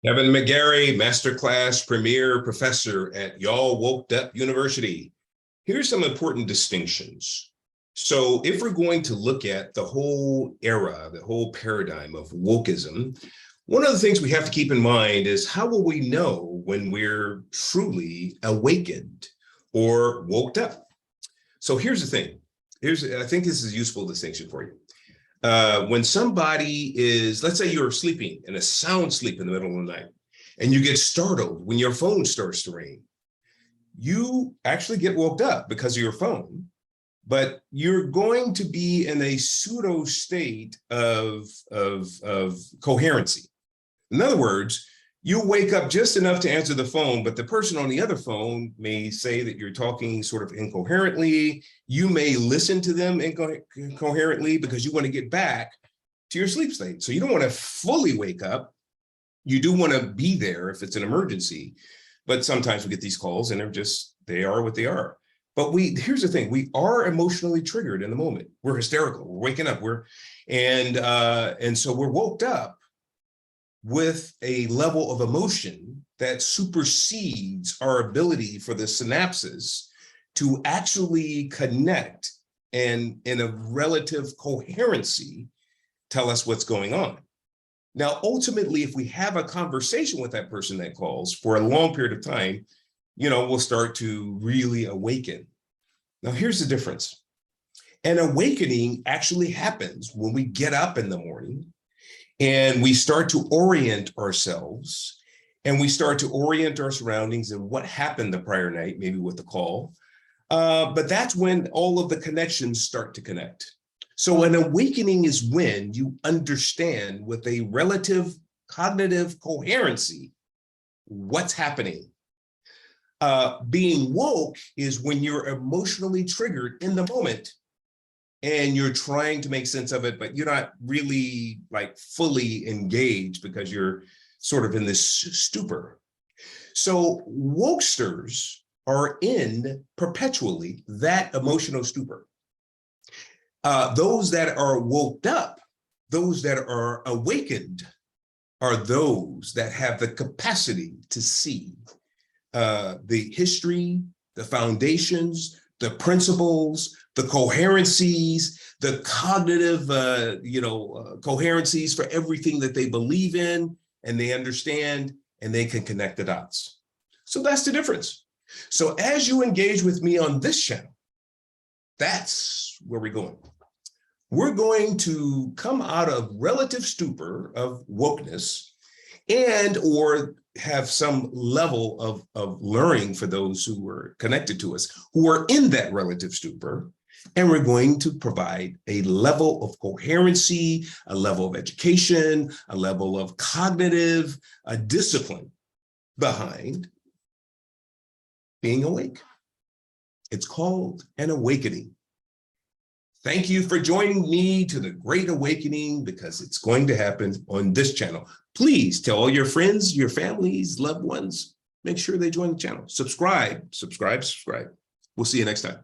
Kevin McGarry, Masterclass Premier Professor at Y'all Woked Up University. Here's some important distinctions. So if we're going to look at the whole era, the whole paradigm of wokeism, one of the things we have to keep in mind is how will we know when we're truly awakened or woked up? So here's the thing. I think this is a useful distinction for you. When somebody is, let's say you're sleeping in a sound sleep in the middle of the night, and you get startled when your phone starts to ring, you actually get woke up because of your phone, but you're going to be in a pseudo state of coherency. In other words, you wake up just enough to answer the phone, but the person on the other phone may say that you're talking sort of incoherently. You may listen to them incoherently because you want to get back to your sleep state. So you don't want to fully wake up. You do want to be there if it's an emergency, but sometimes we get these calls and they are what they are. But here's the thing, we are emotionally triggered in the moment. We're hysterical, we're waking up, and so we're woke up with a level of emotion that supersedes our ability for the synapses to actually connect and in a relative coherency tell us what's going on. Now, ultimately, if we have a conversation with that person that calls for a long period of time, we'll start to really awaken. Now, here's the difference. An awakening actually happens when we get up in the morning and we start to orient ourselves, and we start to orient our surroundings and what happened the prior night, maybe with the call. But that's when all of the connections start to connect. So an awakening is when you understand with a relative cognitive coherency what's happening. Being woke is when you're emotionally triggered in the moment and you're trying to make sense of it, but you're not really fully engaged because you're sort of in this stupor. So wokesters are in perpetually that emotional stupor. Those that are woked up, those that are awakened, are those that have the capacity to see the history, the foundations, the principles, the coherencies, the cognitive, coherencies for everything that they believe in, and they understand, and they can connect the dots. So that's the difference. So as you engage with me on this channel, that's where we're going. We're going to come out of relative stupor of wokeness or have some level of learning for those who are connected to us, who are in that relative stupor. And we're going to provide a level of coherency, a level of education, a level of cognitive discipline behind being awake. It's called an awakening. Thank you for joining me to the Great Awakening, because it's going to happen on this channel. Please tell all your friends, your families, loved ones, make sure they join the channel. Subscribe. We'll see you next time.